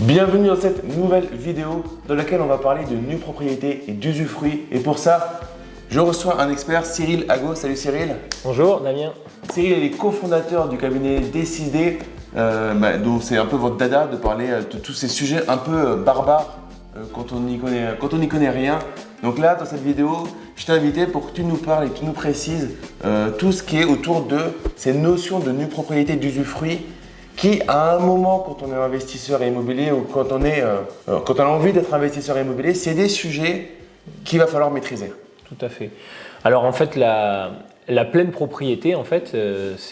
Bienvenue dans cette nouvelle vidéo dans laquelle on va parler de nue propriété et d'usufruit. Et pour ça, je reçois un expert, Cyril Ago. Salut Cyril. Bonjour Damien. Cyril est cofondateur du cabinet Décider, donc c'est un peu votre dada de parler de tous ces sujets un peu barbares quand on n'y connaît rien. Donc là, dans cette vidéo, je t'ai invité pour que tu nous parles et que tu nous précises tout ce qui est autour de ces notions de nue propriété, d'usufruit, qui à un moment, quand on est investisseur immobilier ou quand on a envie d'être investisseur immobilier, c'est des sujets qu'il va falloir maîtriser. Tout à fait. Alors en fait, la pleine propriété, en fait,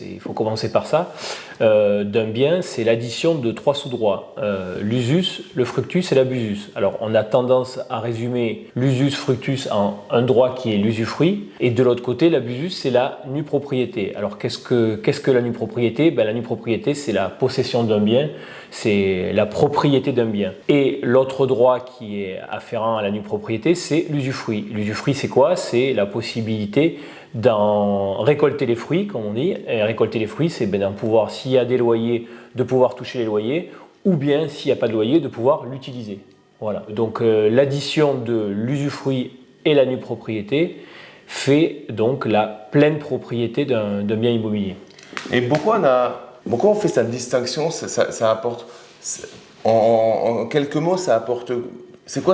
il faut commencer par ça, d'un bien, c'est l'addition de trois sous-droits, l'usus, le fructus et l'abusus. Alors on a tendance à résumer l'usus fructus en un droit qui est l'usufruit, et de l'autre côté, l'abusus, c'est la nue propriété. Alors qu'est-ce que la nue propriété? La nue propriété, c'est la possession d'un bien, c'est la propriété d'un bien. Et l'autre droit qui est afférent à la nue propriété, c'est l'usufruit. L'usufruit, c'est quoi? C'est la possibilité d'en récolter les fruits, comme on dit. Et récolter les fruits, c'est d'en pouvoir, s'il y a des loyers, de pouvoir toucher les loyers, ou bien, s'il n'y a pas de loyer, de pouvoir l'utiliser. Voilà. Donc l'addition de l'usufruit et la nue propriété fait donc la pleine propriété d'un bien immobilier. Et pourquoi on fait cette distinction? Ça apporte, en quelques mots, ça apporte. C'est quoi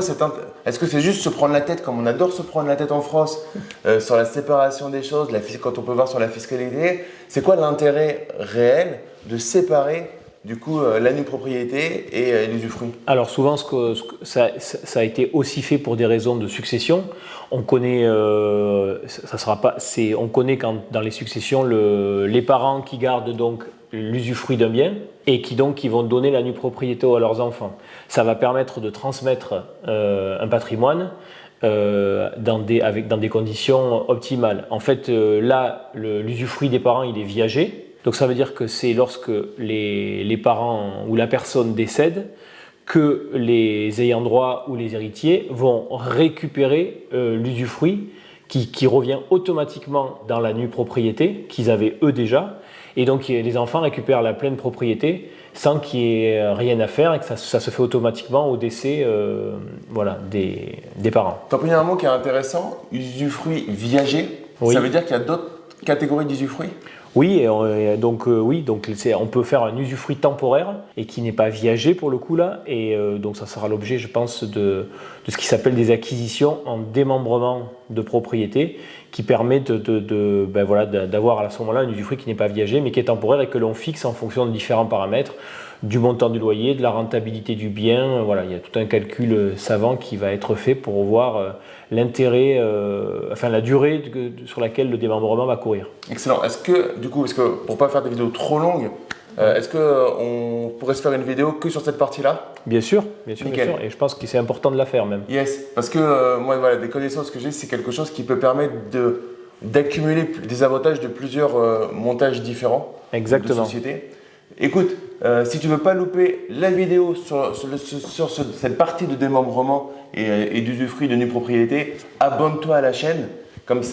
Est-ce que c'est juste se prendre la tête, comme on adore se prendre la tête en France, sur la séparation des choses, quand on peut voir sur la fiscalité? C'est quoi l'intérêt réel de séparer du coup la nue propriété et l'usufruit? Alors souvent, ça a été aussi fait pour des raisons de succession. On connaît, on connaît quand dans les successions les parents qui gardent donc l'usufruit d'un bien et qui vont donner la nue propriété à leurs enfants. Ça va permettre de transmettre un patrimoine dans des conditions optimales. En fait, là, l'usufruit des parents, il est viager. Donc ça veut dire que c'est lorsque les parents ou la personne décède que les ayants droit ou les héritiers vont récupérer l'usufruit qui revient automatiquement dans la nue propriété qu'ils avaient eux déjà. Et donc les enfants récupèrent la pleine propriété sans qu'il y ait rien à faire et que ça se fait automatiquement au décès des parents. Tu as employé un mot qui est intéressant, usufruit viager. Oui. Ça veut dire qu'il y a d'autres catégories d'usufruit? Oui, donc on peut faire un usufruit temporaire et qui n'est pas viager pour le coup là, et donc ça sera l'objet, je pense, de ce qui s'appelle des acquisitions en démembrement de propriété, qui permet d'avoir à ce moment-là un usufruit qui n'est pas viager mais qui est temporaire et que l'on fixe en fonction de différents paramètres, du montant du loyer, de la rentabilité du bien. Voilà, il y a tout un calcul savant qui va être fait pour voir l'intérêt, la durée sur laquelle le démembrement va courir. Excellent. Est-ce que pour ne pas faire des vidéos trop longues, est-ce qu'on pourrait se faire une vidéo que sur cette partie-là? Bien sûr. Et je pense que c'est important de la faire même. Yes, parce que moi, des connaissances que j'ai, c'est quelque chose qui peut permettre d'accumuler des avantages de plusieurs montages différents. Exactement. De sociétés. Écoute, si tu ne veux pas louper la vidéo sur cette partie de démembrement et d'usufruit de nue propriété, abonne-toi à la chaîne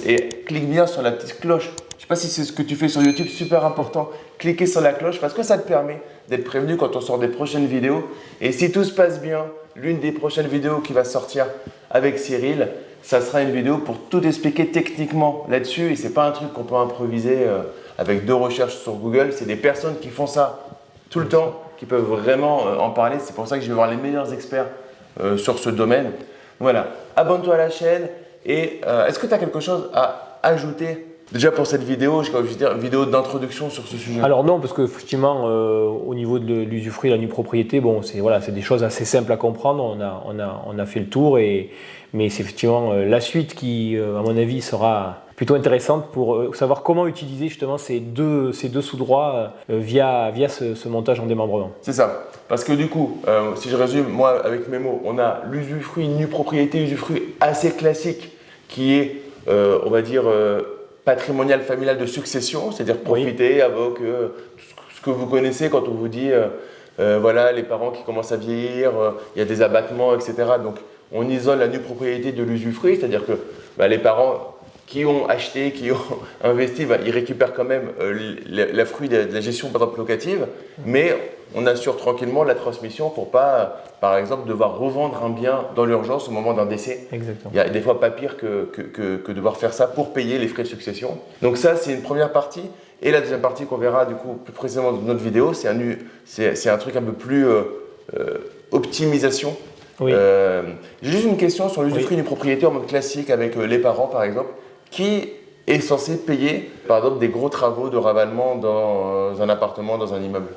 et clique bien sur la petite cloche. Je ne sais pas si c'est ce que tu fais sur YouTube, super important. Cliquez sur la cloche parce que ça te permet d'être prévenu quand on sort des prochaines vidéos. Et si tout se passe bien, l'une des prochaines vidéos qui va sortir avec Cyril, ça sera une vidéo pour tout expliquer techniquement là-dessus. Et ce n'est pas un truc qu'on peut improviser avec 2 recherches sur Google. C'est des personnes qui font ça tout le temps, qui peuvent vraiment en parler. C'est pour ça que je vais voir les meilleurs experts sur ce domaine. Voilà, abonne-toi à la chaîne. Et est-ce que tu as quelque chose à ajouter déjà pour cette vidéo, vidéo d'introduction sur ce sujet? Alors non, parce qu'effectivement, au niveau de l'usufruit, la nue propriété, c'est des choses assez simples à comprendre. On a fait le tour, mais c'est effectivement la suite qui, à mon avis, sera plutôt intéressante pour savoir comment utiliser justement ces deux sous-droits via ce montage en démembrement. C'est ça. Parce que du coup, si je résume, moi, avec mes mots, on a l'usufruit nue propriété, usufruit assez classique qui est, on va dire, patrimonial familial de succession, c'est-à-dire profiter avec ce que vous connaissez quand on vous dit les parents qui commencent à vieillir, il y a des abattements, etc. Donc on isole la nue propriété de l'usufruit, c'est-à-dire que les parents qui ont acheté, qui ont investi, ils récupèrent quand même la fruit de la gestion par exemple locative, mais on assure tranquillement la transmission pour pas, par exemple, devoir revendre un bien dans l'urgence au moment d'un décès. Exactement. Il y a des fois pas pire que devoir faire ça pour payer les frais de succession. Donc ça, c'est une première partie. Et la deuxième partie qu'on verra du coup plus précisément dans notre vidéo, c'est un truc un peu plus optimisation. Oui. J'ai juste une question sur l'usufruit du propriétaire en mode classique avec les parents par exemple. Qui est censé payer par exemple des gros travaux de ravalement dans un appartement, dans un immeuble?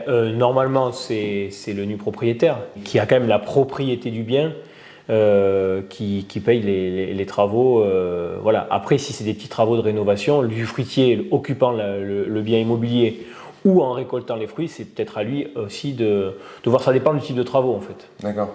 Normalement, c'est le nu propriétaire qui a quand même la propriété du bien qui paye les travaux. Voilà. Après, si c'est des petits travaux de rénovation, l'usufruitier occupant le bien immobilier ou en récoltant les fruits, c'est peut-être à lui aussi de voir. Ça dépend du type de travaux en fait. D'accord.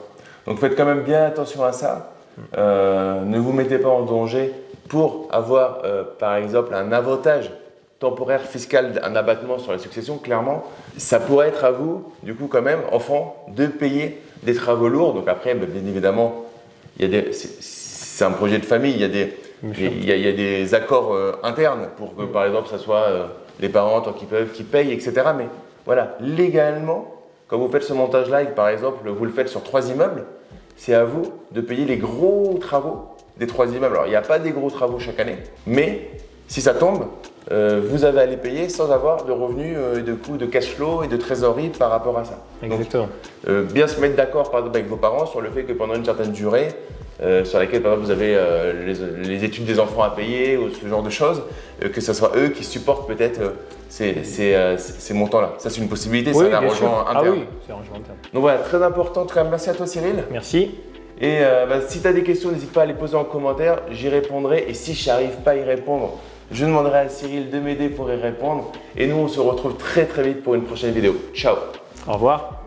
Donc faites quand même bien attention à ça. Ne vous mettez pas en danger pour avoir par exemple un avantage temporaire fiscal, un abattement sur la succession. Clairement, ça pourrait être à vous, du coup quand même, enfant, de payer des travaux lourds. Donc après, bien évidemment, c'est un projet de famille, il y a des accords internes pour que par exemple, ça soit les parents tant qu'ils peuvent, qui payent, etc. Mais voilà, légalement, quand vous faites ce montage-là et que par exemple, vous le faites sur 3 immeubles, c'est à vous de payer les gros travaux des 3 immeubles. Alors, il n'y a pas des gros travaux chaque année, mais si ça tombe, vous avez à les payer sans avoir de revenus, de coûts de cash flow et de trésorerie par rapport à ça. Exactement. Donc, bien se mettre d'accord par exemple avec vos parents sur le fait que pendant une certaine durée, sur laquelle par exemple vous avez les études des enfants à payer ou ce genre de choses, que ce soit eux qui supportent peut-être ces montants-là. Ça c'est une possibilité, oui, c'est un arrangement interne. Ah oui, c'est un arrangement interne. Donc voilà, très important. En tout cas, merci à toi Cyril. Merci. Et si tu as des questions, n'hésite pas à les poser en commentaire, j'y répondrai. Et si je n'arrive pas à y répondre, je demanderai à Cyril de m'aider pour y répondre. Et nous, on se retrouve très très vite pour une prochaine vidéo. Ciao! Au revoir.